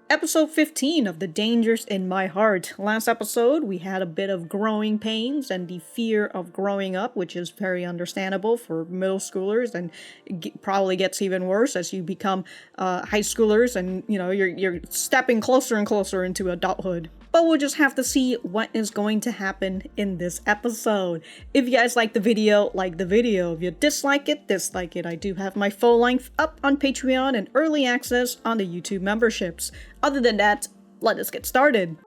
Episode 15 of The Dangers in My Heart. Last episode, we had a bit of growing pains and the fear of growing up, which is very understandable for middle schoolers, and probably gets even worse as you become high schoolers, and you're stepping closer and closer into adulthood. But we'll just have to see what is going to happen in this episode. If you guys like the video, like the video. If you dislike it, dislike it. I do have my full length up on Patreon and early access on the YouTube memberships. Other than that, let us get started.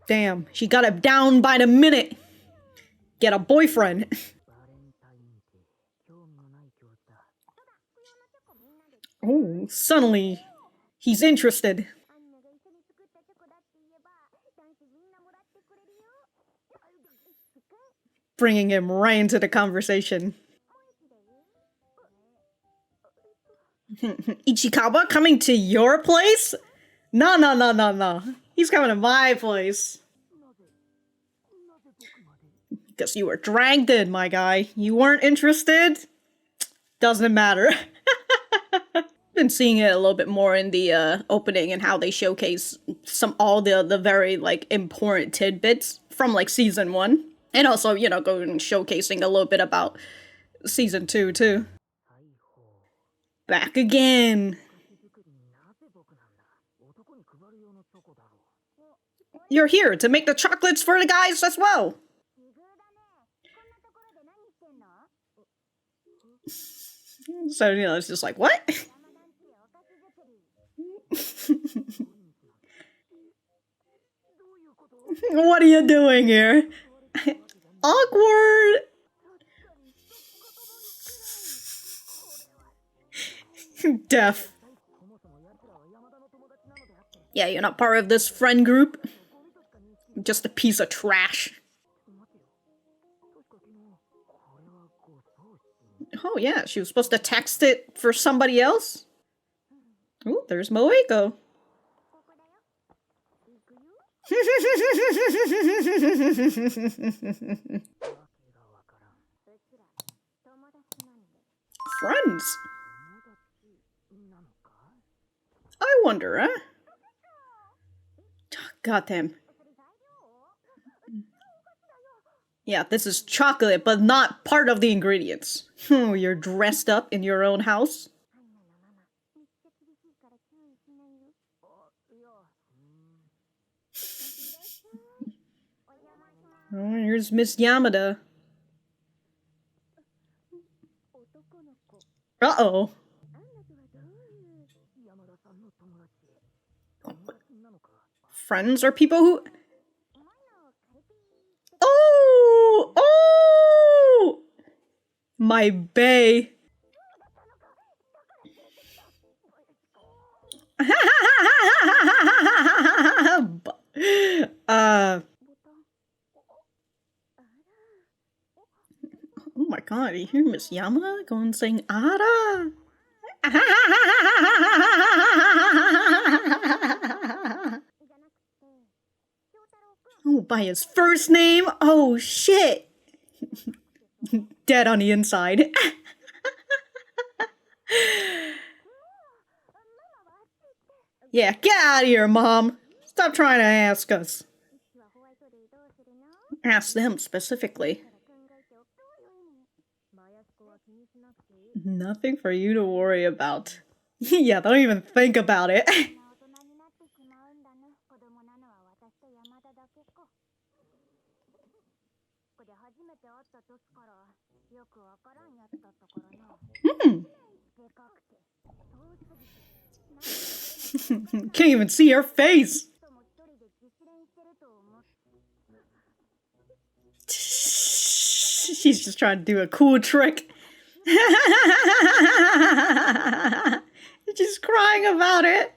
Damn, she got it down by the minute. Get a boyfriend. Oh, suddenly, he's interested. Bringing him right into the conversation. Ichikawa coming to your place? No. He's coming to my place. Because you were dragged in, my guy. You weren't interested? Doesn't matter. Been seeing it a little bit more in the opening and how they showcase all the very important tidbits from season 1. And also, going showcasing a little bit about season 2 too. Back again. You're here to make the chocolates for the guys as well. So, it's just like, what? What are you doing here? Awkward. Deaf. Yeah, you're not part of this friend group. Just a piece of trash. Oh yeah, she was supposed to text it for somebody else? Ooh, there's Moeko. Friends? I wonder, huh? Goddamn. Yeah, this is chocolate, but not part of the ingredients. You're dressed up in your own house? Oh, here's Miss Yamada. Uh-oh. Friends are people who... Oh! My bae. Oh my god, you hear Miss Yamada going and saying Ara? Oh, by his first name? Oh shit! Dead on the inside. Yeah, get out of here, Mom! Stop trying to ask us. Ask them specifically. Nothing for you to worry about. Yeah, don't even think about it. Can't even see her face. She's just trying to do a cool trick. She's crying about it.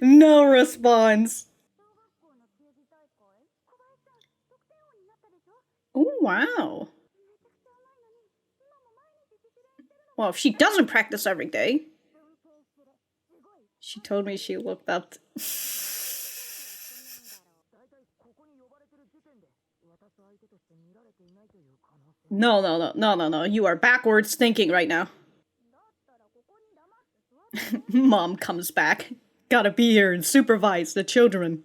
No response. Oh, wow. Well, if she doesn't practice every day. She told me she looked up. No, no, no, no, no, no. You are backwards thinking right now. Mom comes back. Gotta be here and supervise the children.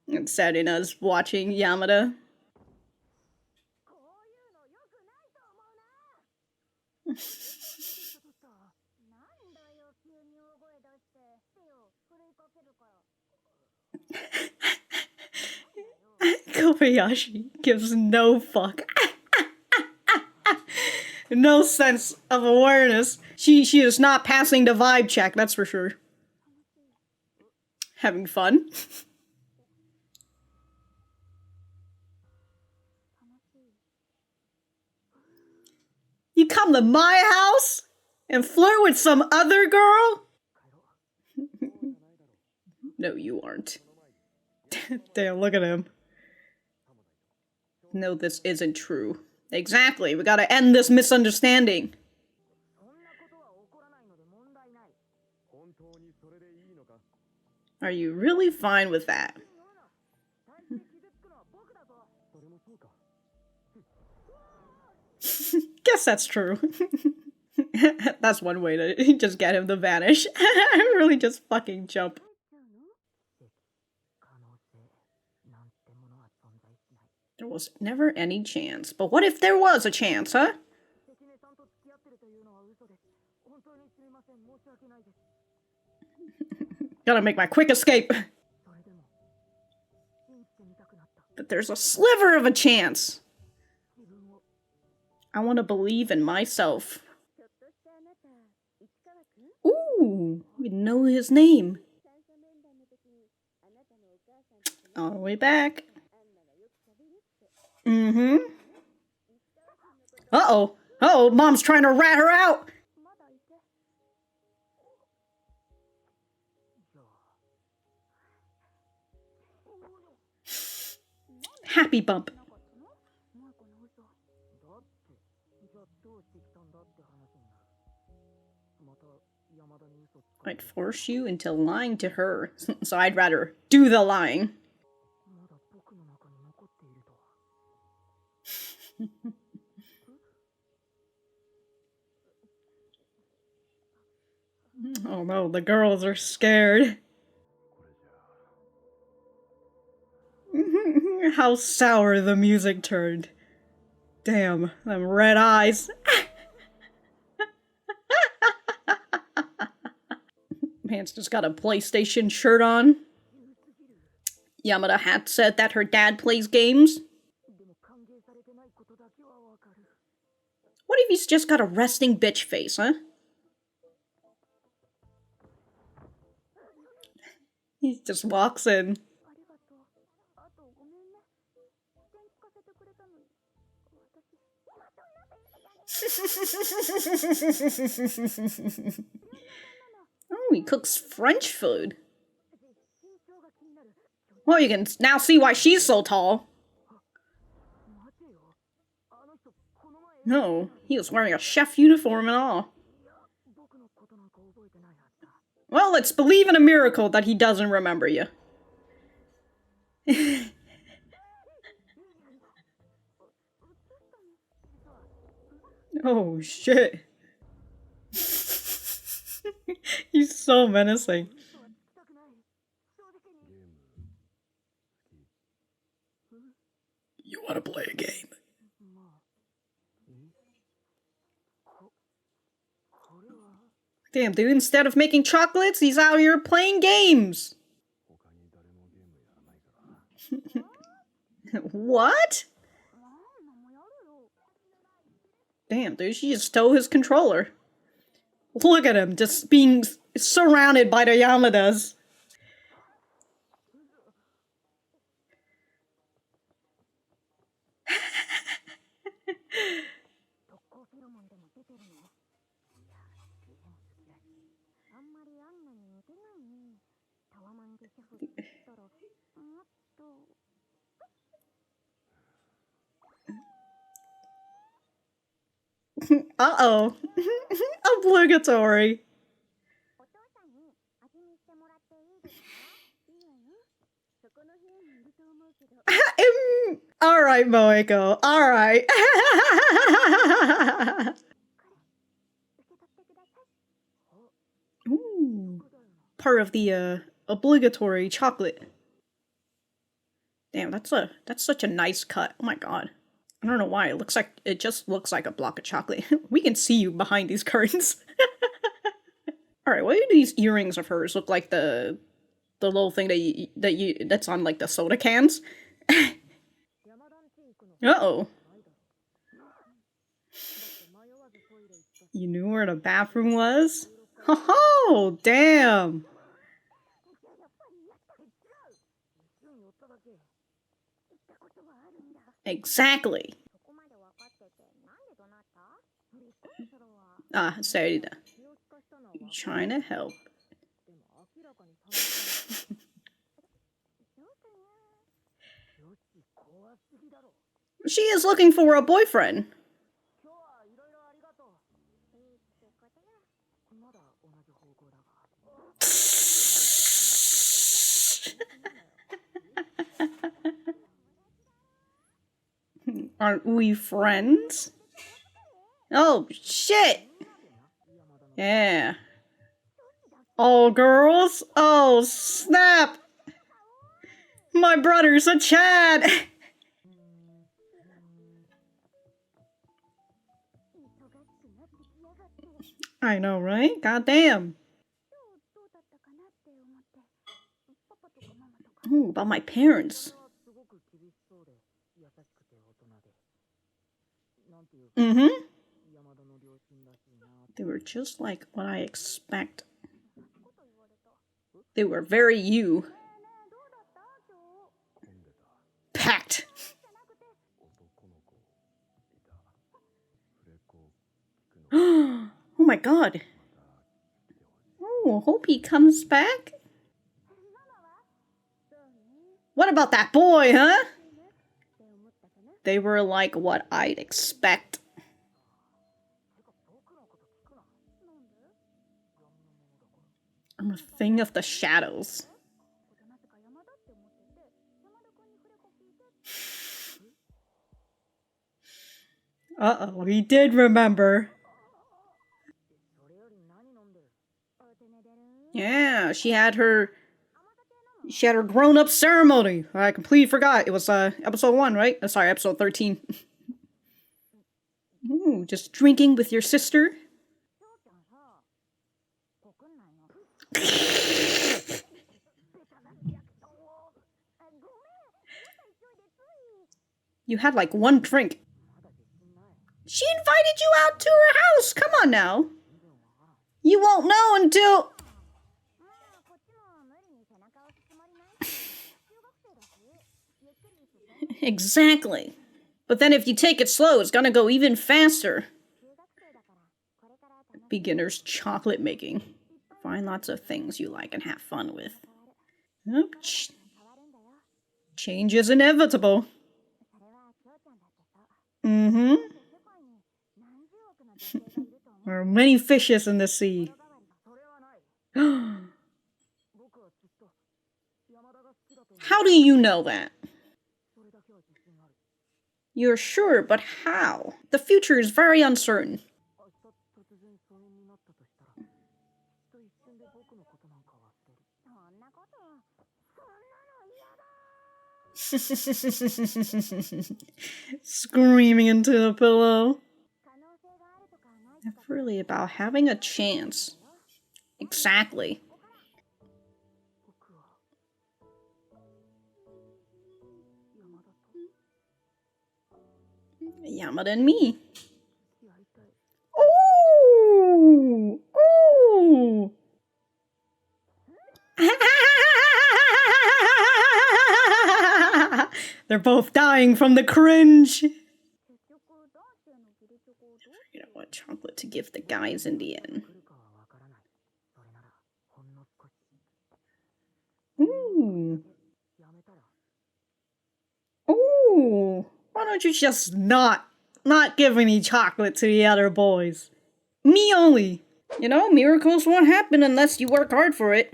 And Sarina's watching Yamada. Kobayashi gives no fuck. No sense of awareness. She is not passing the vibe check, that's for sure. Having fun. You come to my house and flirt with some other girl? No, you aren't. Damn, look at him. No, this isn't true. Exactly, we gotta end this misunderstanding. Are you really fine with that? Guess that's true. That's one way to just get him to vanish. Really just fucking jump. There was never any chance. But what if there was a chance, huh? Gotta make my quick escape. But there's a sliver of a chance. I want to believe in myself. Ooh, we know his name. All the way back. Mm-hmm. Uh-oh. Uh-oh, Mom's trying to rat her out. Happy bump. I'd force you into lying to her, so I'd rather do the lying. Oh no, the girls are scared. How sour the music turned. Damn, them red eyes. Man's just got a PlayStation shirt on. Yamada had said that her dad plays games. What if he's just got a resting bitch face, huh? He just walks in. Oh, he cooks French food. Well, you can now see why she's so tall. No, he was wearing a chef uniform and all. Well, let's believe in a miracle that he doesn't remember you. Oh, shit. He's so menacing. You want to play a game? Damn, dude, instead of making chocolates, he's out here playing games. What? Damn, dude, she just stole his controller. Look at him, just being surrounded by the Yamadas. Uh-oh. Obligatory. Alright, Moeko. Alright. Ooh. Part of the obligatory chocolate. Damn, that's such a nice cut. Oh my god. I don't know why. It just looks like a block of chocolate. We can see you behind these curtains. Alright, why do these earrings of hers look like the little thing that's on like the soda cans? Uh-oh. You knew where the bathroom was? Oh, damn! Exactly. Ah, sorry. You trying to help. She is looking for a boyfriend. Aren't we friends? Oh, shit! Yeah. All girls? Oh, snap! My brother's a Chad! I know, right? Goddamn. Ooh, about my parents. Mm-hmm. They were just like what I expect. They were very you. Packed. Oh my god. Oh, hope he comes back. What about that boy, huh? They were like what I'd expect. I'm a thing of the shadows. Uh-oh, he did remember. Yeah, she had her grown-up ceremony. I completely forgot. It was episode 1, right? Sorry, episode 13. Ooh, just drinking with your sister. You had like one drink. She invited you out to her house. Come on now. You won't know until... Exactly. But then if you take it slow, it's gonna go even faster. Beginner's chocolate making. Find lots of things you like and have fun with. Change is inevitable. Mm-hmm. There are many fishes in the sea. How do you know that? You're sure, but how? The future is very uncertain. Screaming into the pillow. It's really about having a chance. Exactly. Yamada and me. Ooh! Ooh! They're both dying from the cringe. You know what chocolate to give the guys in the end. Ooh. Ooh. Why don't you just not not give any chocolate to the other boys. Me only. You know, miracles won't happen unless you work hard for it.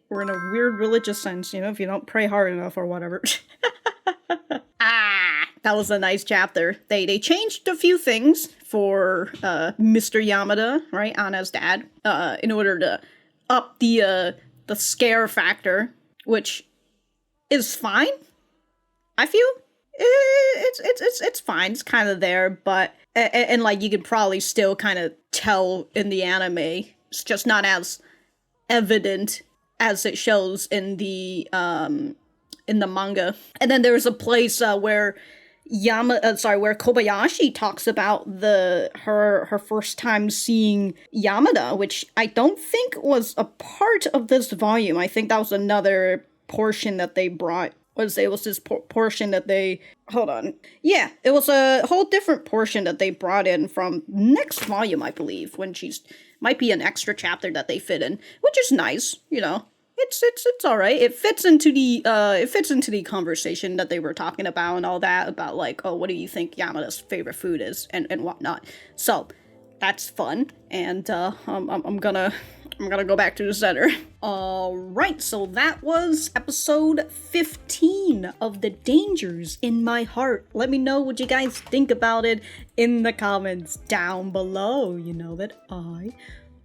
Or in a weird religious sense, you know, if you don't pray hard enough or whatever. That was a nice chapter. They changed a few things for Mr. Yamada, right, Anna's dad, in order to up the scare factor, which is fine. I feel it's fine. It's kind of there, but and like you could probably still kind of tell in the anime. It's just not as evident as it shows in the manga. And then there's a place where where Kobayashi talks about her first time seeing Yamada, which I don't think was a part of this volume. I think that was another portion that they brought. It was this portion that they... Hold on. Yeah, it was a whole different portion that they brought in from next volume, I believe, when she's... Might be an extra chapter that they fit in, which is nice, you know. It's all right. It fits into the conversation that they were talking about and all that, about like, oh, what do you think Yamada's favorite food is and whatnot. So that's fun, and I'm gonna go back to the center. Alright, so that was episode 15 of The Dangers in My Heart. Let me know what you guys think about it in the comments down below. You know that I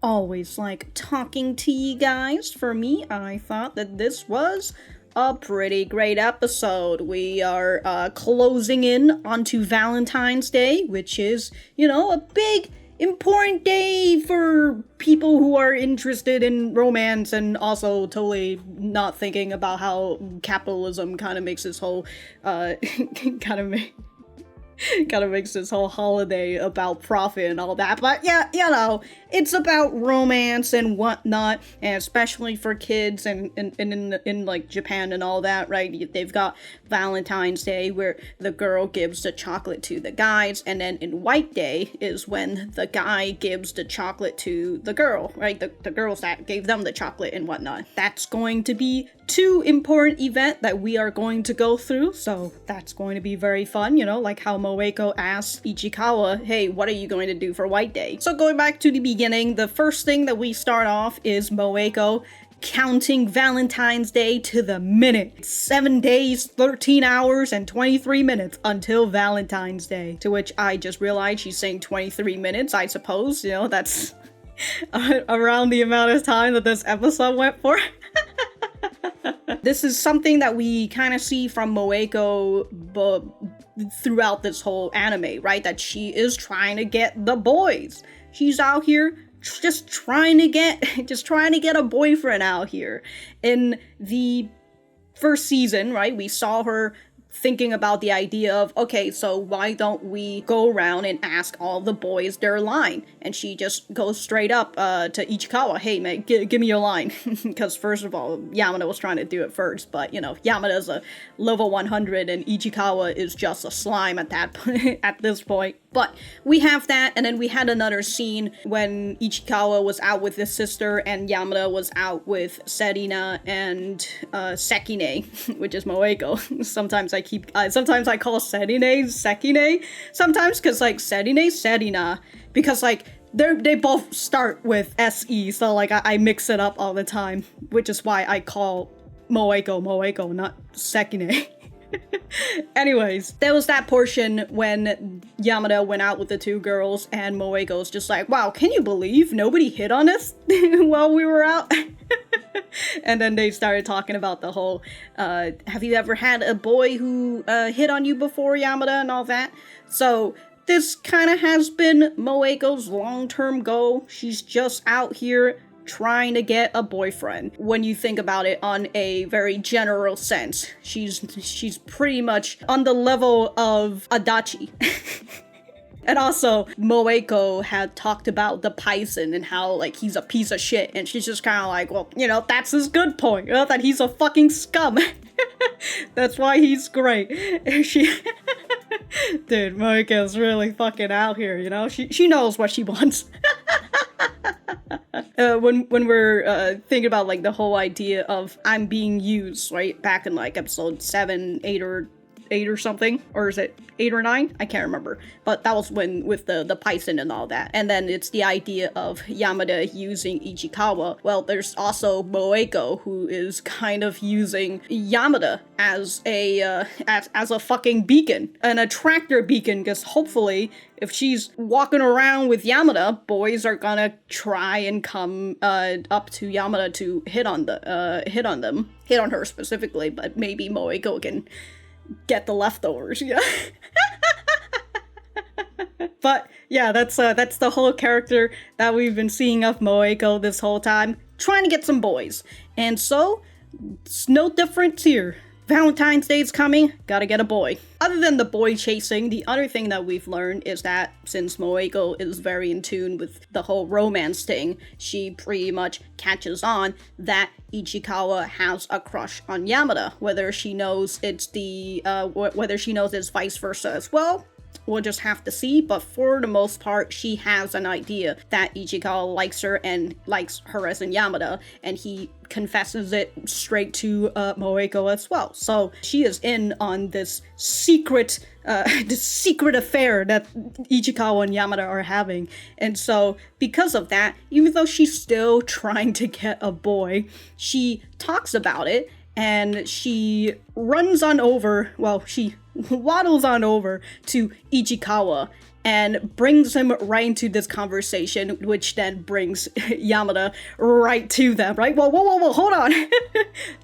always like talking to you guys. For me, I thought that this was a pretty great episode. We are closing in onto Valentine's Day, which is, you know, a big important day for people who are interested in romance and also totally not thinking about how capitalism kind of makes this whole kind of makes this whole holiday about profit and all that. But yeah, you know, it's about romance and whatnot, and especially for kids and in like Japan and all that, right? They've got Valentine's Day where the girl gives the chocolate to the guys, and then in White Day is when the guy gives the chocolate to the girl, right? The girls that gave them the chocolate and whatnot. That's going to be two important events that we are going to go through, so that's going to be very fun, you know, like how Moeko asks Ichikawa, hey, what are you going to do for White Day? So going back to the beginning, the first thing that we start off is Moeko counting Valentine's Day to the minute. 7 days, 13 hours, and 23 minutes until Valentine's Day. To which I just realized she's saying 23 minutes, I suppose, you know, that's around the amount of time that this episode went for. This is something that we kind of see from Moeko throughout this whole anime, right? That she is trying to get the boys. She's out here just trying to get a boyfriend out here. In the first season, right, we saw her thinking about the idea of, okay, so why don't we go around and ask all the boys their line? And she just goes straight up to Ichikawa, hey man, give me your line. Because first of all, Yamada was trying to do it first, but you know, Yamada's a level 100 and Ichikawa is just a slime at that at this point. But we have that, and then we had another scene when Ichikawa was out with his sister and Yamada was out with Serina and Sekine, which is Moeko. Sometimes I call Serine Sekine, sometimes, because like Serina, because like they both start with SE, so like I mix it up all the time, which is why I call Moeko, not Sekine. Anyways, there was that portion when Yamada went out with the two girls and Moeko's just like, wow, can you believe nobody hit on us while we were out? And then they started talking about the whole, have you ever had a boy who hit on you before, Yamada, and all that? So this kind of has been Moeko's long-term goal. She's just out here trying to get a boyfriend. When you think about it on a very general sense, she's pretty much on the level of Adachi. And also, Moeko had talked about the Python and how, like, he's a piece of shit, and she's just kind of like, well, you know, that's his good point, you know, that he's a fucking scum. That's why he's great. Dude, Moeko's really fucking out here, you know? She knows what she wants. When we're thinking about like the whole idea of I'm being used, right? Back in like episode 7, 8, or 8 or something, or is it 8 or 9? I can't remember. But that was when with the Python and all that. And then it's the idea of Yamada using Ichikawa. Well, there's also Moeko, who is kind of using Yamada as a fucking beacon, an attractor beacon, because hopefully if she's walking around with Yamada, boys are gonna try and come up to Yamada to hit on her specifically, but maybe Moeko can get the leftovers, yeah. But yeah, that's the whole character that we've been seeing of Moeko this whole time, trying to get some boys. And so, it's no difference here. Valentine's Day is coming, gotta get a boy. Other than the boy chasing, the other thing that we've learned is that since Moeko is very in tune with the whole romance thing, she pretty much catches on that Ichikawa has a crush on Yamada. Whether she knows it's vice versa as well, we'll just have to see, but for the most part, she has an idea that Ichikawa likes her and likes her as in Yamada, and he confesses it straight to Moeko as well. So she is in on this secret affair that Ichikawa and Yamada are having. And so because of that, even though she's still trying to get a boy, she talks about it, and she runs on over, well, she waddles on over to Ichikawa and brings him right into this conversation, which then brings Yamada right to them, right? Whoa, hold on.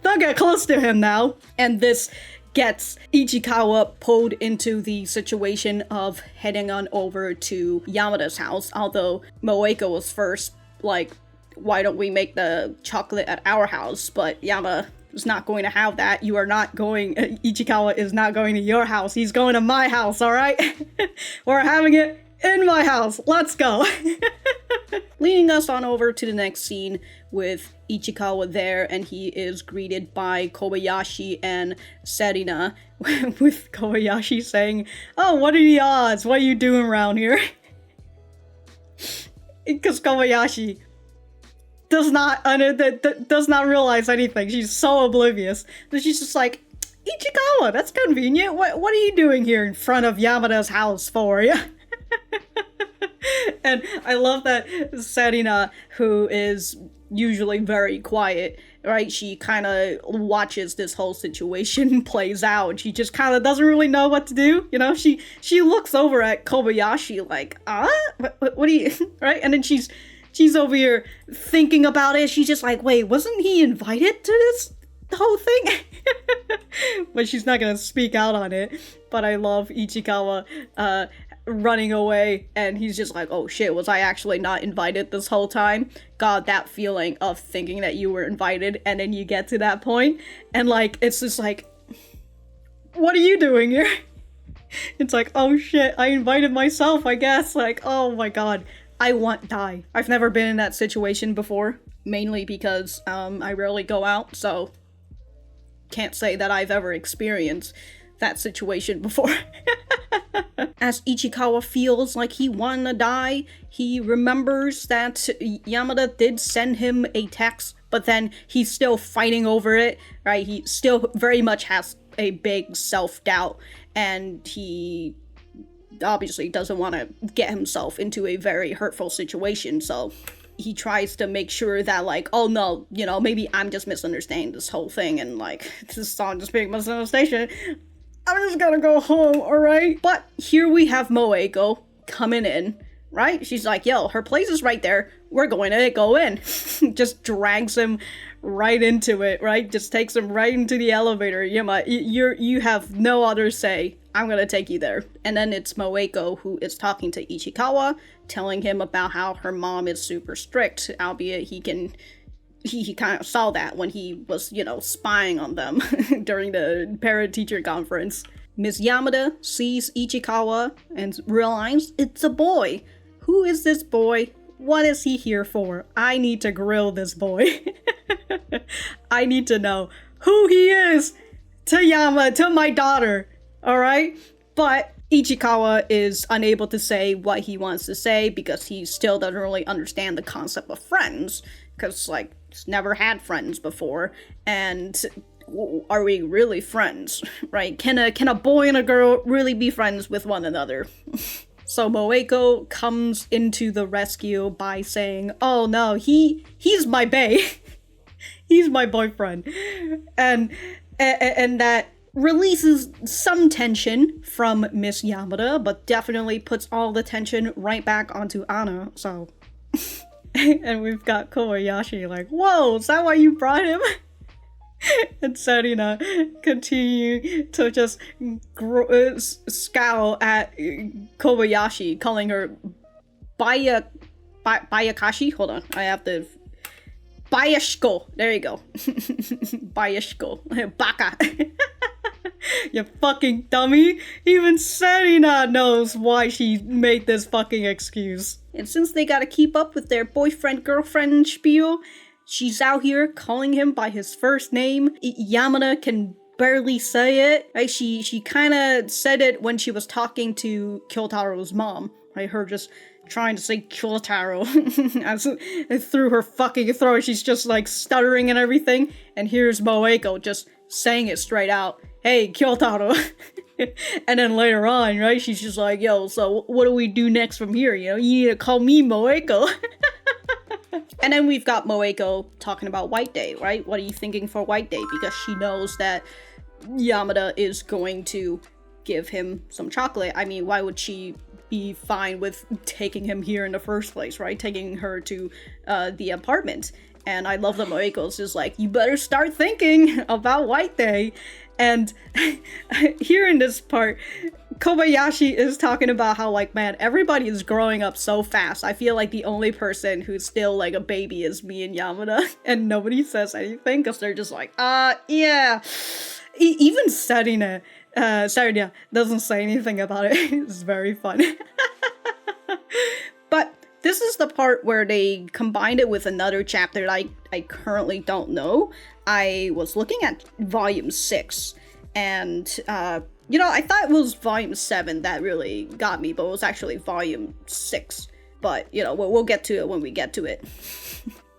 Don't get close to him now. And this gets Ichikawa pulled into the situation of heading on over to Yamada's house, although Moeko was first, like, why don't we make the chocolate at our house? But Yamada is not going to have that. You are not going, Ichikawa is not going to your house. He's going to my house, all right? We're having it in my house. Let's go. Leading us on over to the next scene with Ichikawa there, and he is greeted by Kobayashi and Serena, with Kobayashi saying, "Oh, what are the odds? What are you doing around here?" Because Kobayashi does not realize anything. She's so oblivious that she's just like, "Ichikawa, that's convenient. What are you doing here in front of Yamada's house for?" Yeah. And I love that Serena, who is usually very quiet, right? She kind of watches this whole situation plays out. She just kind of doesn't really know what to do, you know? She looks over at Kobayashi like, what do you, right? And then she's over here thinking about it. She's just like, wait, wasn't he invited to this whole thing? But she's not gonna speak out on it. But I love Ichikawa running away, and he's just like, oh shit, was I actually not invited this whole time? God, that feeling of thinking that you were invited, and then you get to that point, and like, it's just like, what are you doing here? It's like, oh shit, I invited myself, I guess. Like, oh my god. I want die. I've never been in that situation before, mainly because I rarely go out, so can't say that I've ever experienced that situation before. As Ichikawa feels like he wanna die, he remembers that Yamada did send him a text, but then he's still fighting over it, right? He still very much has a big self-doubt, and he obviously doesn't want to get himself into a very hurtful situation, so he tries to make sure that, like, oh no, you know, maybe I'm just misunderstanding this whole thing, and like, this song just being misunderstanding. I'm just gonna go home, alright? But here we have Moeko coming in, right? She's like, yo, her place is right there. We're going to go in. Just drags him right into it, right? Just takes him right into the elevator. You have no other say. I'm gonna take you there. And then it's Moeko who is talking to Ichikawa, telling him about how her mom is super strict, albeit he kind of saw that when he was, you know, spying on them during the parent-teacher conference. Miss Yamada sees Ichikawa and realizes it's a boy. Who is this boy? What is he here for? I need to grill this boy. I need to know who he is to my daughter, alright? But Ichikawa is unable to say what he wants to say because he still doesn't really understand the concept of friends. Because, like, he's never had friends before. And are we really friends, right? Can a boy and a girl really be friends with one another? So Moeko comes into the rescue by saying, oh no, he's my bae. He's my boyfriend. And that releases some tension from Miss Yamada, but definitely puts all the tension right back onto Anna, so... And we've got Kobayashi like, whoa, is that why you brought him? And Serena continue to just scowl at Kobayashi, calling her Bayakashi? Hold on, I have to... Bayashiko! There you go. Bayashiko. Baka! You fucking dummy! Even Serena knows why she made this fucking excuse. And since they gotta keep up with their boyfriend-girlfriend spiel, she's out here calling him by his first name. Yamada can barely say it. Right? She kinda said it when she was talking to Kyotaro's mom. Right? Her just trying to say Kyotaro as through her fucking throat. She's just like stuttering and everything. And here's Moeko just saying it straight out. Hey, Kyotaro. And then later on, right, she's just like, yo, so what do we do next from here? You know, you need to call me Moeko. And then we've got Moeko talking about White Day, right? What are you thinking for White Day? Because she knows that Yamada is going to give him some chocolate. I mean, why would she be fine with taking him here in the first place, right? Taking her to the apartment. And I love that Moeko's just like, you better start thinking about White Day. And here in this part, Kobayashi is talking about how, like, man, everybody is growing up so fast. I feel like the only person who's still, like, a baby is me and Yamada. And nobody says anything because they're just like, yeah. Even Serena doesn't say anything about it. It's very fun. But this is the part where they combined it with another chapter that I currently don't know. I was looking at volume 6, and, I thought it was volume 7 that really got me, but it was actually volume 6. But, we'll get to it when we get to it.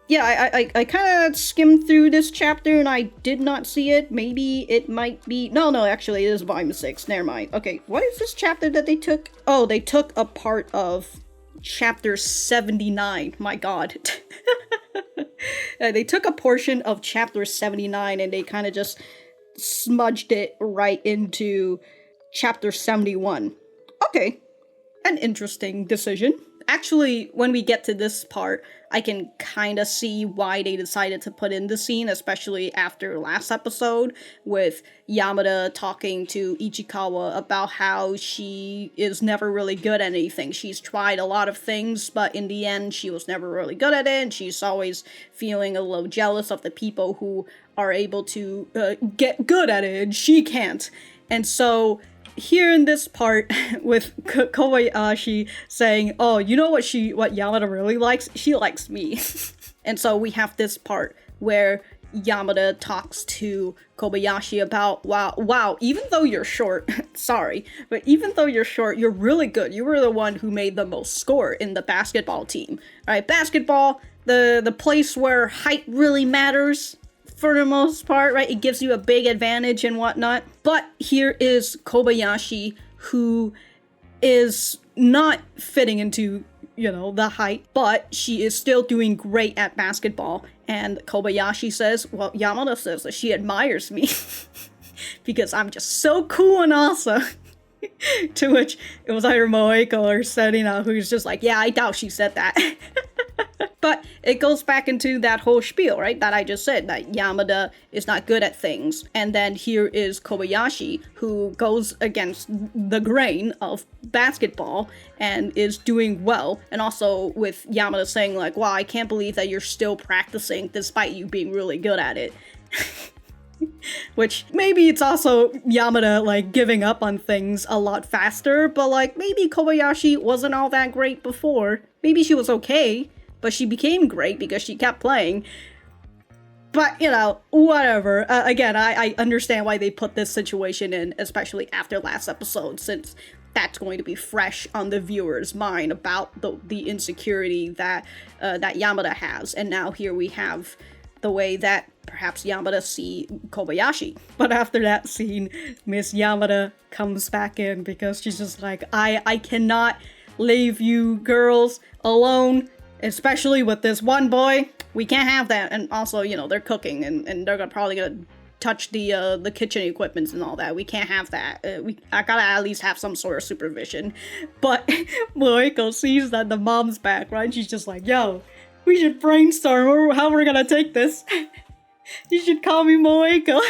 Yeah, I kind of skimmed through this chapter, and I did not see it. Maybe it might be... No, actually, it is volume 6. Never mind. Okay, what is this chapter that they took? Oh, they took a part of chapter 79. My god. They took a portion of chapter 79 and they kind of just smudged it right into chapter 71. Okay, an interesting decision. Actually, when we get to this part, I can kind of see why they decided to put in the scene, especially after last episode with Yamada talking to Ichikawa about how she is never really good at anything. She's tried a lot of things, but in the end, she was never really good at it, and she's always feeling a little jealous of the people who are able to get good at it, and she can't. And so here in this part with Kobayashi saying, oh, you know what Yamada really likes? She likes me. And so we have this part where Yamada talks to Kobayashi about, wow, even though you're short, sorry, but even though you're short, you're really good. You were the one who made the most score in the basketball team. All right, basketball, the place where height really matters. For the most part, right? It gives you a big advantage and whatnot. But here is Kobayashi, who is not fitting into, the height, but she is still doing great at basketball. And Kobayashi says, well, Yamada says that she admires me because I'm just so cool and awesome. To which it was either Moeko or Serena who's just like, yeah, I doubt she said that. But it goes back into that whole spiel, right? That I just said, that Yamada is not good at things. And then here is Kobayashi, who goes against the grain of basketball and is doing well. And also with Yamada saying like, wow, I can't believe that you're still practicing despite you being really good at it. Which, maybe it's also Yamada, like, giving up on things a lot faster, but, like, maybe Kobayashi wasn't all that great before. Maybe she was okay, but she became great because she kept playing. But, whatever. Again, I understand why they put this situation in, especially after last episode, since that's going to be fresh on the viewer's mind about the insecurity that Yamada has. And now here we have the way that perhaps Yamada see Kobayashi. But after that scene, Miss Yamada comes back in because she's just like, I cannot leave you girls alone, especially with this one boy. We can't have that. And also, you know, they're cooking and they're probably gonna touch the kitchen equipment and all that. We can't have that. I gotta at least have some sort of supervision. But Moeko sees that the mom's back, right? She's just like, yo, we should brainstorm how we're gonna take this. You should call me Moeko.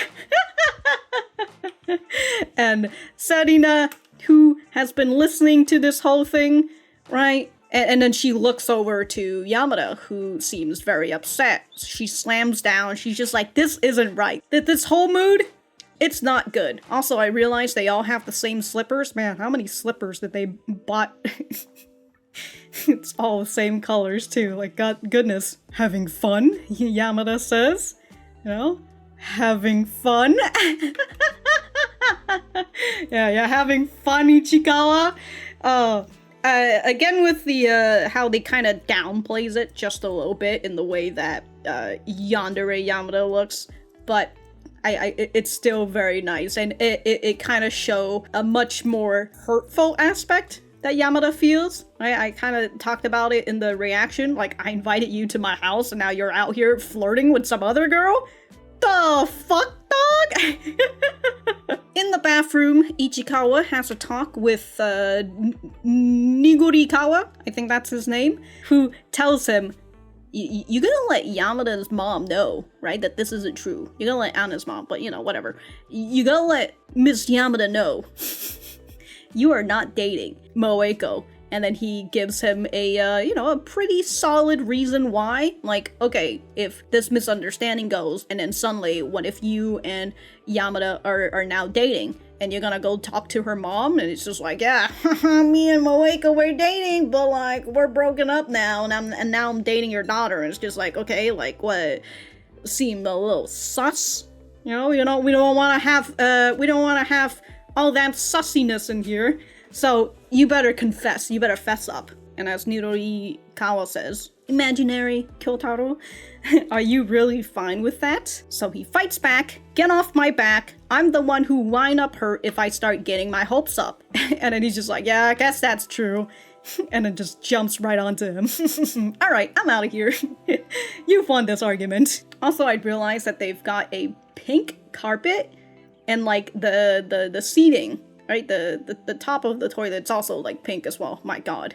And Sarina, who has been listening to this whole thing, right? And then she looks over to Yamada, who seems very upset. She slams down. She's just like, this isn't right. This whole mood, it's not good. Also, I realized they all have the same slippers. Man, how many slippers did they bought? It's all the same colors, too. Like, God, goodness. Having fun, Yamada says. You know? Having fun. Yeah, having fun, Ichikawa. Again with the, how they kind of downplays it just a little bit in the way that, Yandere Yamada looks, but it's still very nice, and it kind of show a much more hurtful aspect that Yamada feels. I kind of talked about it in the reaction, like, I invited you to my house, and now you're out here flirting with some other girl? The fuck, dog? In the bathroom, Ichikawa has a talk with Nigurikawa, I think that's his name, who tells him, you're gonna let Yamada's mom know, right, that this isn't true. You're gonna let Anna's mom, but you know, whatever. You gotta let Miss Yamada know you are not dating Moeko. And then he gives him a, you know, a pretty solid reason why. Like, okay, if this misunderstanding goes, and then suddenly, what if you and Yamada are now dating, and you're gonna go talk to her mom, and it's just like, yeah, me and Moeko, we're dating, but like, we're broken up now, and now I'm dating your daughter, and it's just like, okay, like, what, seem a little sus? You know, we don't wanna have all that sussiness in here. So, you better confess, you better fess up. And as Nigurikawa says, imaginary Kyotaro, are you really fine with that? So he fights back, get off my back, I'm the one who wind up hurt if I start getting my hopes up. And then he's just like, yeah, I guess that's true. And then just jumps right onto him. Alright, I'm out of here. You've won this argument. Also, I realized that they've got a pink carpet and like the seating. Right, the top of the toilet's also, like, pink as well. My god.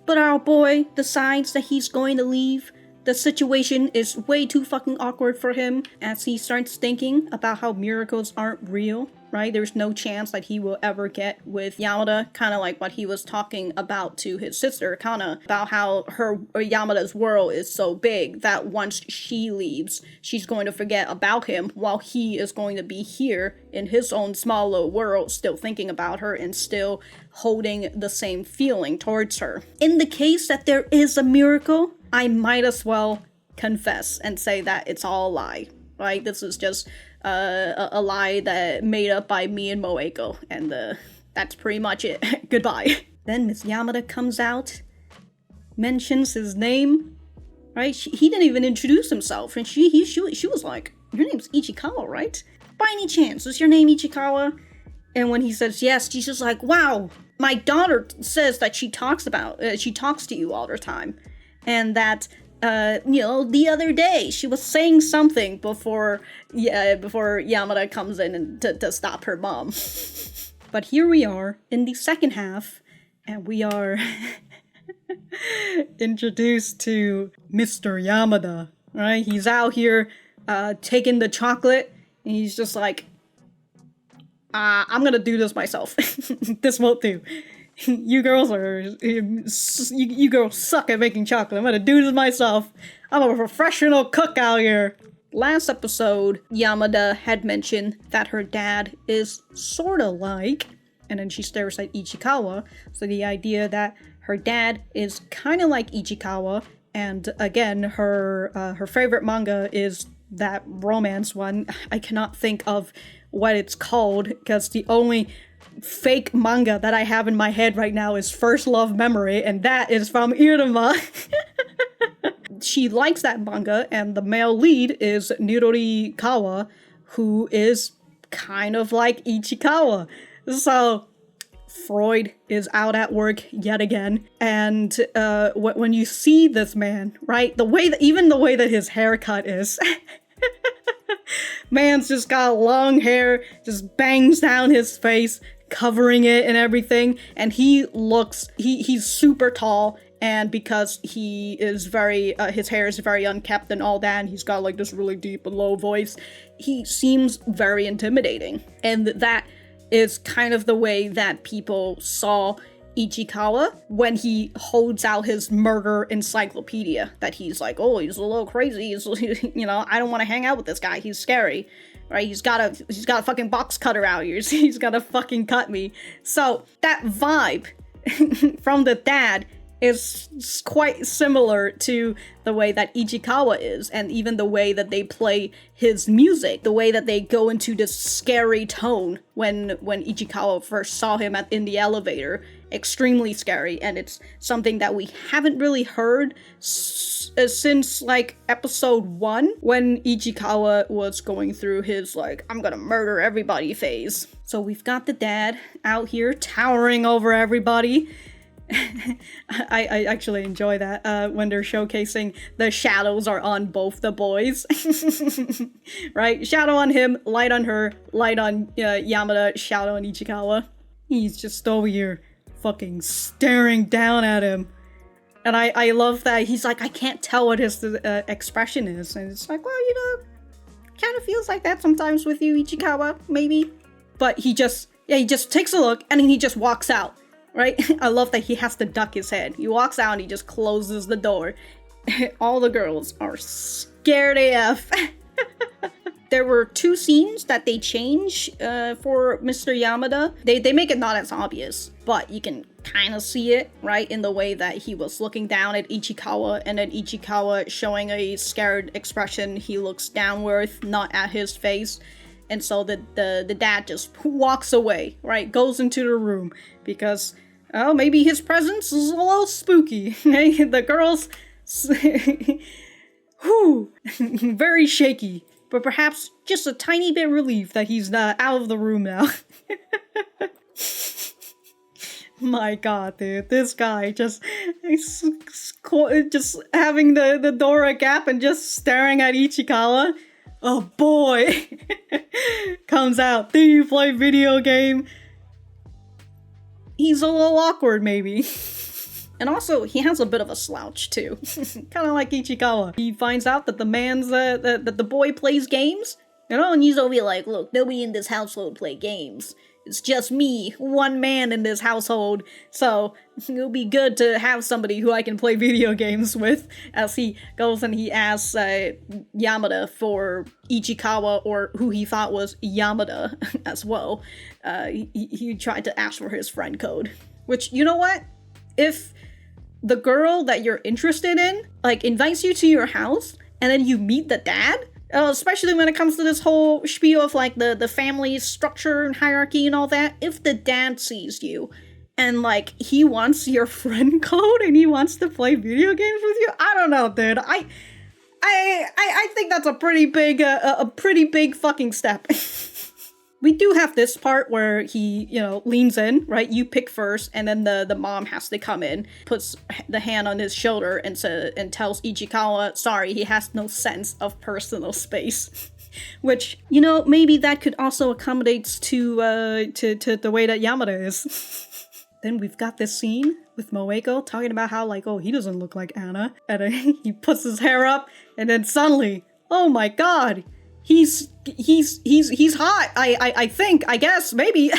But our boy decides that he's going to leave. The situation is way too fucking awkward for him as he starts thinking about how miracles aren't real, right? There's no chance that he will ever get with Yamada, kind of like what he was talking about to his sister, Kana, about how Yamada's world is so big that once she leaves, she's going to forget about him while he is going to be here in his own small little world, still thinking about her and still holding the same feeling towards her. In the case that there is a miracle, I might as well confess and say that it's all a lie, right? This is just a lie that made up by me and Moeko, and that's pretty much it. Goodbye. Then Miss Yamada comes out, mentions his name, right? He didn't even introduce himself, and she was like, your name's Ichikawa, right? By any chance, is your name Ichikawa? And when he says yes, she's just like, wow, my daughter says that she talks to you all the time. And that, you know, the other day she was saying something before Yamada comes in and to stop her mom. But here we are in the second half, and we are introduced to Mr. Yamada, right? He's out here taking the chocolate, and he's just like, I'm gonna do this myself. This won't do. You girls suck at making chocolate. I'm gonna do this myself. I'm a professional cook out here. Last episode, Yamada had mentioned that her dad is sorta like, and then she stares at Ichikawa, so the idea that her dad is kinda like Ichikawa, and again, her favorite manga is that romance one. I cannot think of what it's called, because the only fake manga that I have in my head right now is First Love Memory, and that is from Iruma. she likes that manga, and the male lead is Nirorikawa, who is kind of like Ichikawa. So Freud is out at work yet again, and when you see this man, right, even the way that his haircut is, man's just got long hair, just bangs down his face, covering it and everything, and he's super tall, and because he is his hair is very unkempt and all that, and he's got like this really deep and low voice, he seems very intimidating, and that is kind of the way that people saw Ichikawa when he holds out his murder encyclopedia, that he's like, oh, he's a little crazy, I don't want to hang out with this guy, he's scary, right? He's got a fucking box cutter out here, he's gonna fucking cut me. So that vibe from the dad is quite similar to the way that Ichikawa is, and even the way that they play his music, the way that they go into this scary tone when Ichikawa first saw him in the elevator. Extremely scary, and it's something that we haven't really heard since like episode 1, when Ichikawa was going through his like, I'm gonna murder everybody phase. So we've got the dad out here towering over everybody. I actually enjoy that when they're showcasing the shadows are on both the boys. Right? Shadow on him, light on her, light on Yamada, shadow on Ichikawa. He's just over here fucking staring down at him. And I love that he's like, I can't tell what his expression is. And it's like, well, kind of feels like that sometimes with you, Ichikawa, maybe. But he just takes a look and then he just walks out. Right? I love that he has to duck his head. He walks out and he just closes the door. All the girls are scared AF. There were 2 scenes that they change for Mr. Yamada. They make it not as obvious, but you can kind of see it, right? In the way that he was looking down at Ichikawa, and then Ichikawa showing a scared expression. He looks downward, not at his face. And so the dad just walks away, right? Goes into the room because, oh, maybe his presence is a little spooky. The girls, very shaky, but perhaps just a tiny bit relieved that he's out of the room now. My god, dude, this guy just having the door a gap and just staring at Ichikawa. Oh boy! Comes out. Do you play video game? He's a little awkward, maybe. And also, he has a bit of a slouch, too. Kind of like Ichikawa. He finds out that the the boy plays games, and he's over here like, look, nobody in this household play games. It's just me, one man in this household, so it'll be good to have somebody who I can play video games with, as he goes and he asks Yamada for Ichikawa, or who he thought was Yamada as well. He tried to ask for his friend code, which, you know what? If the girl that you're interested in, like, invites you to your house, and then you meet the dad, especially when it comes to this whole spiel of, like, the family structure and hierarchy and all that, if the dad sees you, and, like, he wants your friend code, and he wants to play video games with you, I don't know, dude, I think that's a pretty big fucking step. We do have this part where he, leans in, right? You pick first, and then the mom has to come in, puts the hand on his shoulder, and tells Ichikawa, sorry, he has no sense of personal space. Which, maybe that could also accommodate to the way that Yamada is. Then we've got this scene with Moeko talking about how, like, oh, he doesn't look like Anna. And then he puts his hair up, and then suddenly, oh my god, he's hot. I guess, maybe.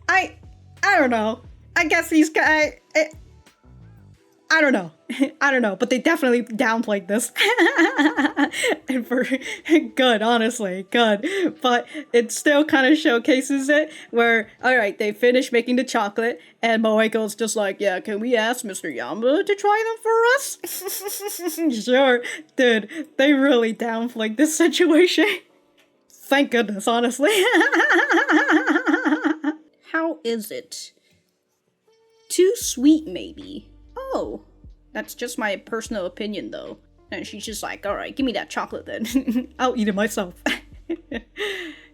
I don't know. I guess I don't know. I don't know, but they definitely downplayed this. And for good, honestly, good. But it still kind of showcases it where, alright, they finish making the chocolate, and Moeko's just like, yeah, can we ask Mr. Yamada to try them for us? Sure. Dude, they really downplayed this situation. Thank goodness, honestly. How is it? Too sweet, maybe. Oh, That's just my personal opinion, though. And she's just like, alright, give me that chocolate then. I'll eat it myself.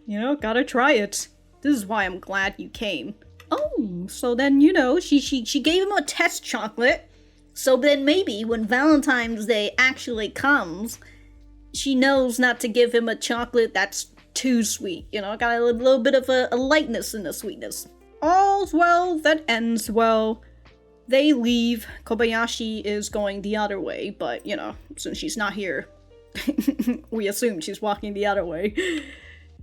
You know, gotta try it. This is why I'm glad you came. Oh, so then, you know, she gave him a test chocolate. So then maybe when Valentine's Day actually comes, she knows not to give him a chocolate that's too sweet. You know, got a little bit of a lightness in the sweetness. All's well that ends well. They leave. Kobayashi is going the other way, but, you know, since she's not here, we assume she's walking the other way.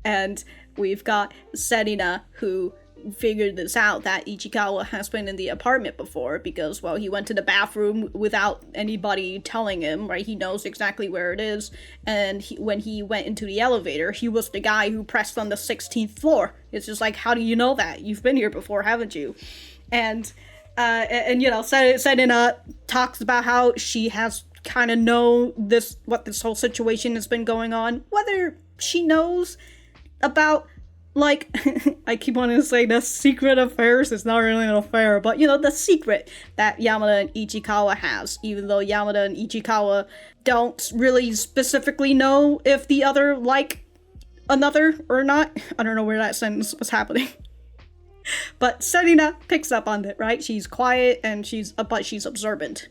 And we've got Serena, who figured this out, that Ichikawa has been in the apartment before because, well, he went to the bathroom without anybody telling him, right? He knows exactly where it is, and when he went into the elevator, he was the guy who pressed on the 16th floor. It's just like, how do you know that? You've been here before, haven't you? And you know, Serena talks about how she has kind of know what this whole situation has been going on, whether she knows about, like, I keep wanting to say the secret affairs. It's not really an affair, but, you know, the secret that Yamada and Ichikawa has, even though Yamada and Ichikawa don't really specifically know if the other like another or not. I don't know where that sentence was happening. But Serena picks up on it, right? She's quiet and but she's observant.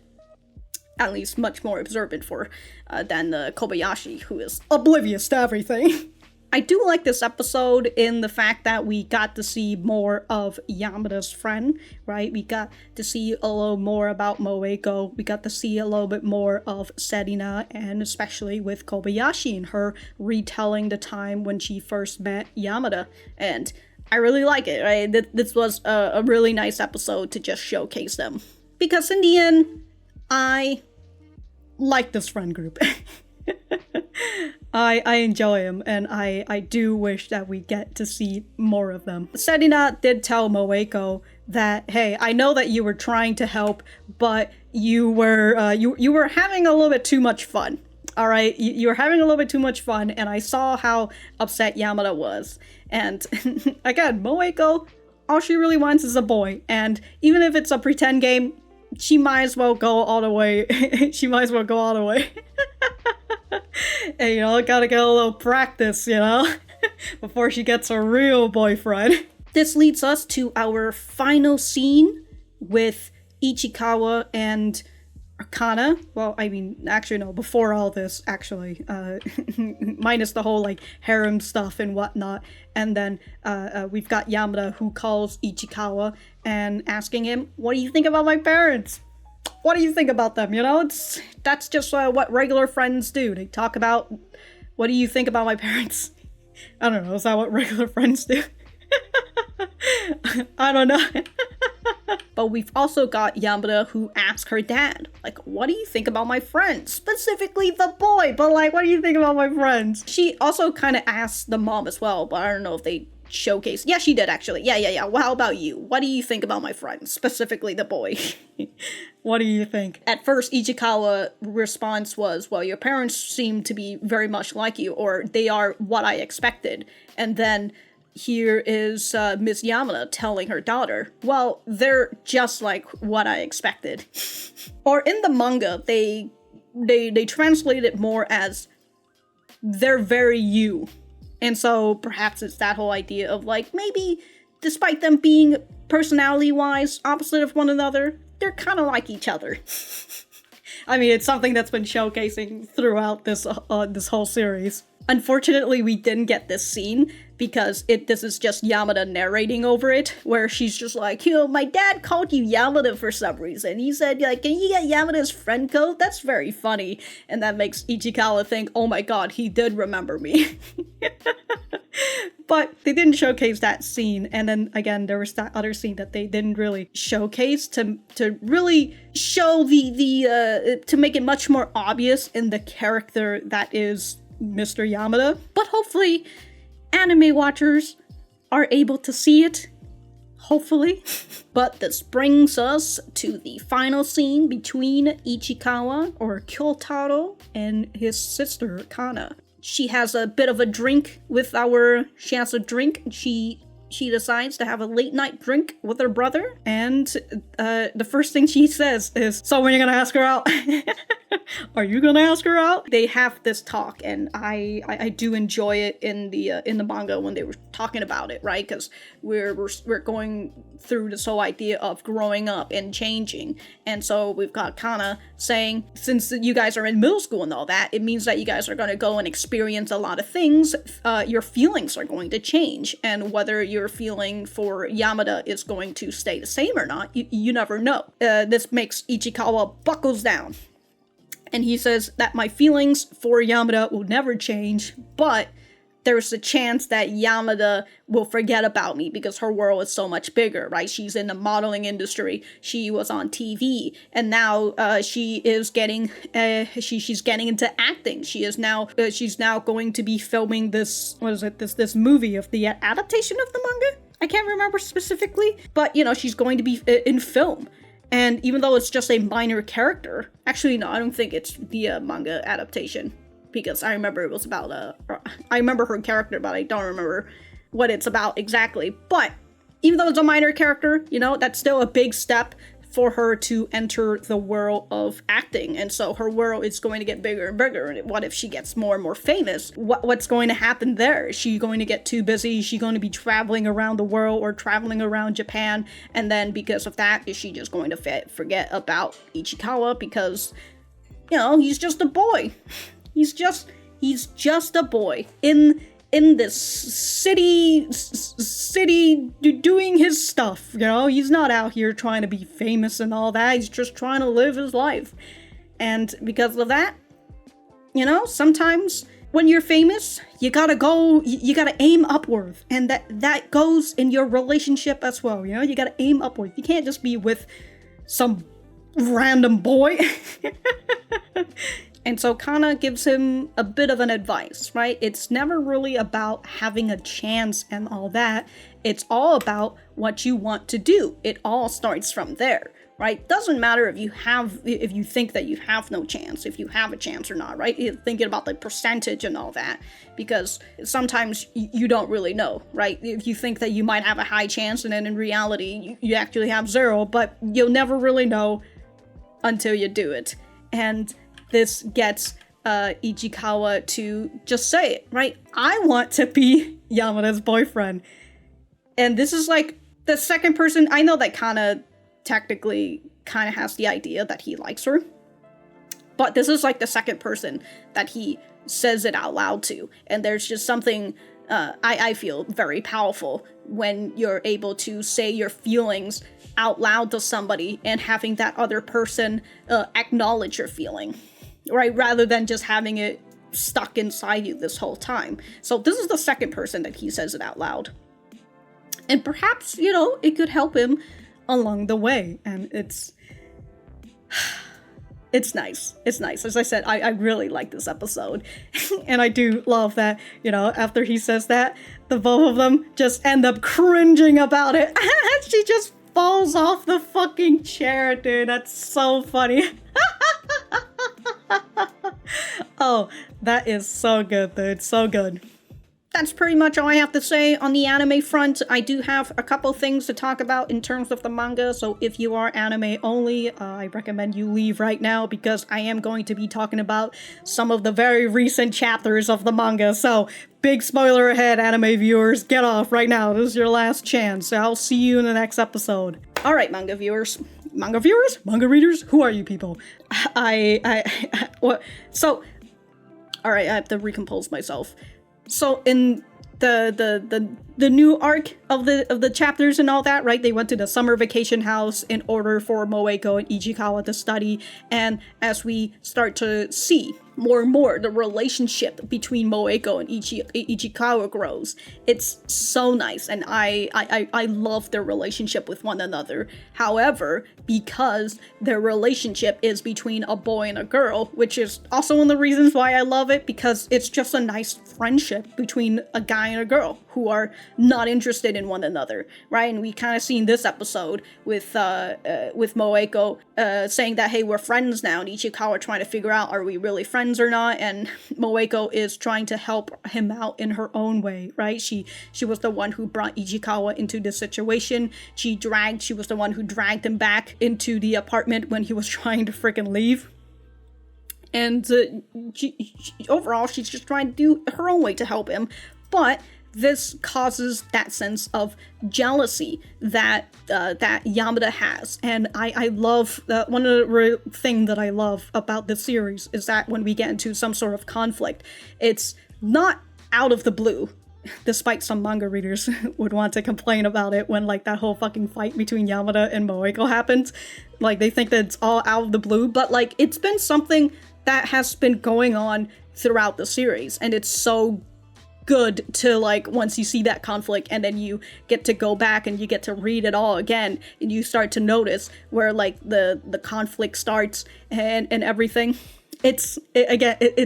At least much more observant than Kobayashi, who is oblivious to everything. I do like this episode in the fact that we got to see more of Yamada's friend, right? We got to see a little more about Moeko. We got to see a little bit more of Serena, and especially with Kobayashi and her retelling the time when she first met Yamada. And I really like it, right? This was a really nice episode to just showcase them. Because in the end, I like this friend group. I enjoy them, and I do wish that we get to see more of them. Serena did tell Moeko that, hey, I know that you were trying to help, but you were you were having a little bit too much fun. All right, you were having a little bit too much fun, and I saw how upset Yamada was. And again, Moeko, all she really wants is a boy, and even if it's a pretend game, she might as well go all the way. She might as well go all the way. And, you know, gotta get a little practice, you know, before she gets a real boyfriend. This leads us to our final scene with Ichikawa and Kana. Well, I mean, actually, no, before all this, actually, minus the whole, like, harem stuff and whatnot. And then we've got Yamada, who calls Ichikawa and asking him, what do you think about my parents? What do you think about them? You know, that's just what regular friends do. They talk about, what do you think about my parents? I don't know, is that what regular friends do? I don't know. But we've also got Yamada, who asks her dad, like, what do you think about my friends? Specifically the boy, but like, what do you think about my friends? She also kind of asks the mom as well, but I don't know if they showcase. Yeah, she did actually. Yeah. Well, how about you? What do you think about my friends? Specifically the boy. What do you think? At first, Ichikawa response was, well, your parents seem to be very much like you, or they are what I expected. And then here is Miss Yamada telling her daughter, well, they're just like what I expected. Or in the manga, they translate it more as, they're very you. And so perhaps it's that whole idea of, like, maybe despite them being personality-wise opposite of one another, they're kind of like each other. I mean, it's something that's been showcasing throughout this whole series. Unfortunately, we didn't get this scene because this is just Yamada narrating over it, where she's just like, you know, my dad called you Yamada for some reason. He said, like, can you get Yamada's friend code? That's very funny. And that makes Ichikawa think, oh my god, he did remember me. But they didn't showcase that scene, and then again there was that other scene that they didn't really showcase to really show to make it much more obvious in the character that is Mr. Yamada. But hopefully anime watchers are able to see it. Hopefully. But this brings us to the final scene between Ichikawa, or Kyotaro, and his sister Kana. She has a drink. She she decides to have a late night drink with her brother, and the first thing she says is, "So when are you gonna ask her out?" Are you gonna ask her out? They have this talk, and I do enjoy it in the manga when they were talking about it, right? Because we're going through this whole idea of growing up and changing, and so we've got Kana saying, since you guys are in middle school and all that, it means that you guys are going to go and experience a lot of things. Your feelings are going to change, and whether your feeling for Yamada is going to stay the same or not, you never know. This makes Ichikawa buckles down. And he says that my feelings for Yamada will never change, but there's a chance that Yamada will forget about me because her world is so much bigger, right? She's in the modeling industry, she was on TV, and now she is getting she's getting into acting. She's now going to be filming this, what is it, this movie of the adaptation of the manga? I can't remember specifically, but you know, she's going to be in film. And even though it's just a minor character, actually no, I don't think it's the manga adaptation, because I remember it was about I remember her character, but I don't remember what it's about exactly. But even though it's a minor character, you know, that's still a big step for her to enter the world of acting, and so her world is going to get bigger and bigger. And what if she gets more and more famous? What's going to happen there? Is she going to get too busy? Is she going to be traveling around the world or traveling around Japan? And then because of that, is she just going to forget about Ichikawa because, you know, he's just a boy. He's just a boy in this city doing his stuff, you know? He's not out here trying to be famous and all that. He's just trying to live his life. And because of that, you know, sometimes when you're famous, you gotta aim upward. And that goes in your relationship as well, you know? You gotta aim upward. You can't just be with some random boy. And so Kana gives him a bit of an advice, right? It's never really about having a chance and all that. It's all about what you want to do. It all starts from there, right? Doesn't matter if you think that you have no chance, if you have a chance or not, right? You're thinking about the percentage and all that, because sometimes you don't really know, right? If you think that you might have a high chance, and then in reality, you actually have zero, but you'll never really know until you do it. And this gets Ichikawa to just say it, right? I want to be Yamada's boyfriend. And this is like the second person. I know that Kana technically kind of has the idea that he likes her, but this is like the second person that he says it out loud to. And there's just something I feel very powerful when you're able to say your feelings out loud to somebody and having that other person acknowledge your feeling. Right, rather than just having it stuck inside you this whole time. So this is the second person that he says it out loud. And perhaps, you know, it could help him along the way. And it's nice. It's nice. As I said, I really like this episode. And I do love that, you know, after he says that, the both of them just end up cringing about it. She just falls off the fucking chair, dude. That's so funny. Oh, that is so good, dude. So good. That's pretty much all I have to say on the anime front. I do have a couple things to talk about in terms of the manga, so if you are anime only, I recommend you leave right now, because I am going to be talking about some of the very recent chapters of the manga. So, big spoiler ahead, anime viewers. Get off right now. This is your last chance. I'll see you in the next episode. Alright, manga viewers. Manga viewers? Manga readers? Who are you people? What? So, alright, I have to recompose myself. So in the new arc of the chapters and all that, right? They went to the summer vacation house in order for Moeko and Ichikawa to study, and as we start to see more and more, the relationship between Moeko and Ichikawa grows. It's so nice, and I love their relationship with one another. However, because their relationship is between a boy and a girl, which is also one of the reasons why I love it, because it's just a nice friendship between a guy and a girl who are not interested in one another, right? And we kind of see in this episode with Moeko saying that, hey, we're friends now, and Ichikawa trying to figure out, are we really friends friends or not, and Moeko is trying to help him out in her own way, right? She was the one who brought Ichikawa into this situation. She was the one who dragged him back into the apartment when he was trying to freaking leave. And overall, she's just trying to do her own way to help him. But this causes that sense of jealousy that Yamada has. And I love, one of the things that I love about this series is that when we get into some sort of conflict, it's not out of the blue. Despite some manga readers would want to complain about it when, like, that whole fucking fight between Yamada and Moeko happens. Like, they think that it's all out of the blue, but, like, it's been something that has been going on throughout the series, and it's so good to, like, once you see that conflict and then you get to go back and you get to read it all again and you start to notice where, like, the conflict starts and everything. It's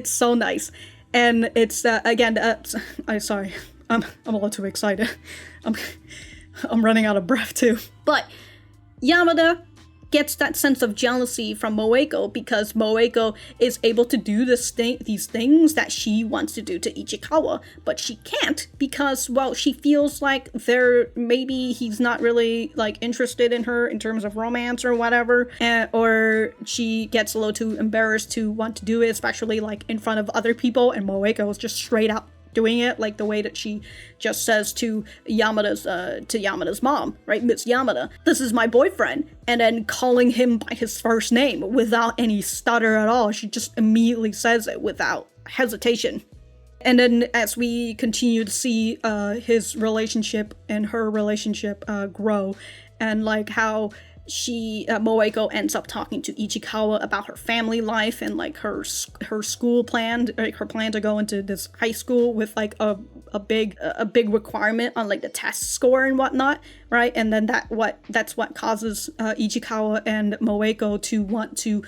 so nice. And it's I'm sorry, I'm a little too excited. I'm running out of breath too. But Yamada gets that sense of jealousy from Moeko because Moeko is able to do these things that she wants to do to Ichikawa, but she can't because, well, she feels like maybe he's not really, like, interested in her in terms of romance or whatever, or she gets a little too embarrassed to want to do it, especially, like, in front of other people, and Moeko is just straight up doing it, like the way that she just says to Yamada's mom, right? Miss Yamada, this is my boyfriend, and then calling him by his first name without any stutter at all. She just immediately says it without hesitation. And then as we continue to see his relationship and her relationship grow, and like how Moeko ends up talking to Ichikawa about her family life and like her school plan, like her plan to go into this high school with like a big requirement on like the test score and whatnot, right? And then that's what causes Ichikawa and Moeko to want to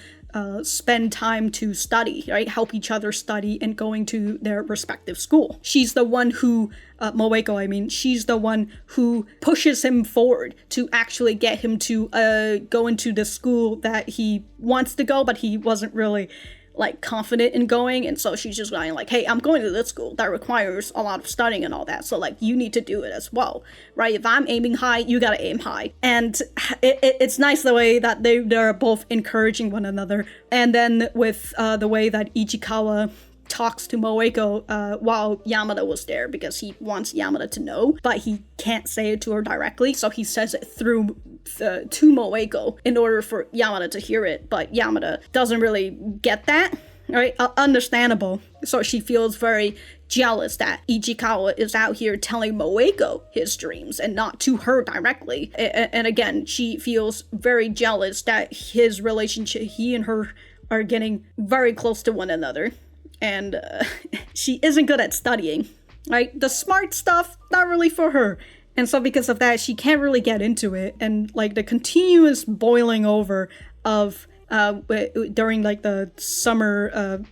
spend time to study, right? Help each other study and going to their respective school. She's the one who, Moeko, she's the one who pushes him forward to actually get him to go into the school that he wants to go, but he wasn't really like confident in going, and so she's just going like, hey, I'm going to this school that requires a lot of studying and all that, so like you need to do it as well, right? If I'm aiming high, you gotta aim high. And it's nice the way that they're both encouraging one another. And then with the way that Ichikawa talks to Moeko while Yamada was there, because he wants Yamada to know, but he can't say it to her directly, so he says it through to Moeko in order for Yamada to hear it, but Yamada doesn't really get that, right? Understandable. So she feels very jealous that Ichikawa is out here telling Moeko his dreams and not to her directly. And again, she feels very jealous that his relationship, he and her are getting very close to one another. And she isn't good at studying, right? The smart stuff, not really for her. And so because of that, she can't really get into it. And like the continuous boiling over of during like the summer,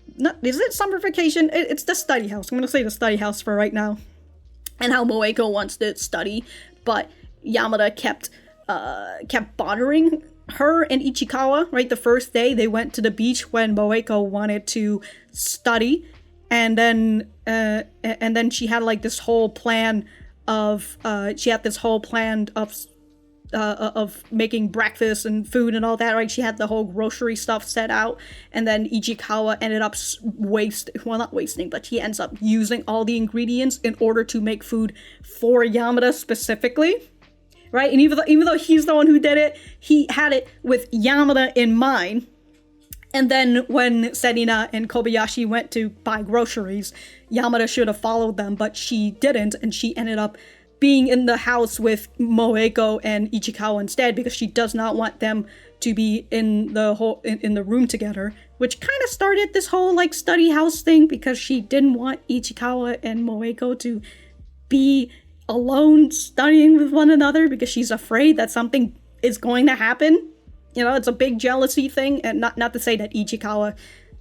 is it summer vacation? It's the study house. I'm going to say the study house for right now. And how Moeko wants to study, but Yamada kept bothering her and Ichikawa, right? The first day they went to the beach when Moeko wanted to study, and then she had like this whole plan of making breakfast and food and all that, right? She had the whole grocery stuff set out, and then Ichikawa ended up not wasting, but he ends up using all the ingredients in order to make food for Yamada specifically. Right, and even though he's the one who did it, he had it with Yamada in mind. And then when Serina and Kobayashi went to buy groceries, Yamada should have followed them, but she didn't, and she ended up being in the house with Moeko and Ichikawa instead, because she does not want them to be in the room together, which kind of started this whole like study house thing, because she didn't want Ichikawa and Moeko to be alone studying with one another because she's afraid that something is going to happen. You know, it's a big jealousy thing, and not to say that Ichikawa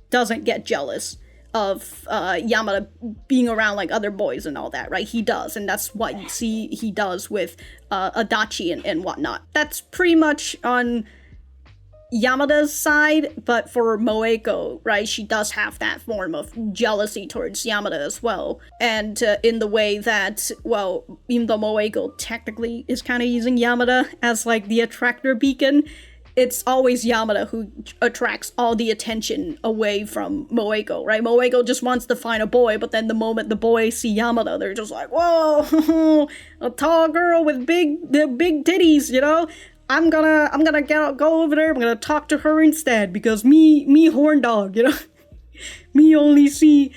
doesn't get jealous of Yamada being around like other boys and all that, right? He does, and that's what you see he does with Adachi and whatnot. That's pretty much on Yamada's side, but for Moeko, right, she does have that form of jealousy towards Yamada as well. And in the way that, well, even though Moeko technically is kind of using Yamada as like the attractor beacon, it's always Yamada who attracts all the attention away from Moeko, right? Moeko just wants to find a boy, but then the moment the boys see Yamada, they're just like, whoa, a tall girl with big titties, you know? I'm gonna go over there. I'm gonna talk to her instead because me horn dog, you know, me only see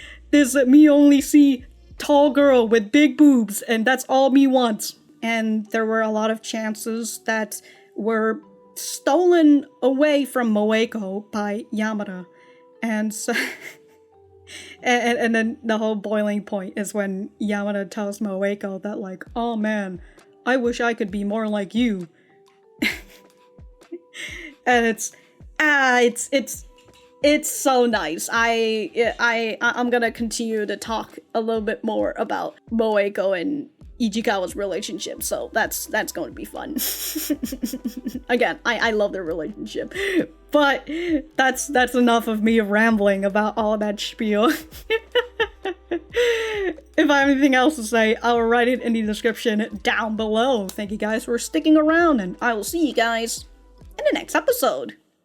tall girl with big boobs, and that's all me wants. And there were a lot of chances that were stolen away from Moeko by Yamada, and so and then the whole boiling point is when Yamada tells Moeko that like, oh man, I wish I could be more like you. And it's so nice. I'm gonna continue to talk a little bit more about Moeko and Ichikawa's relationship, so that's going to be fun. Again, I love their relationship, but that's enough of me rambling about all that spiel. If I have anything else to say, I will write it in the description down below. Thank you guys for sticking around, and I will see you guys in the next episode.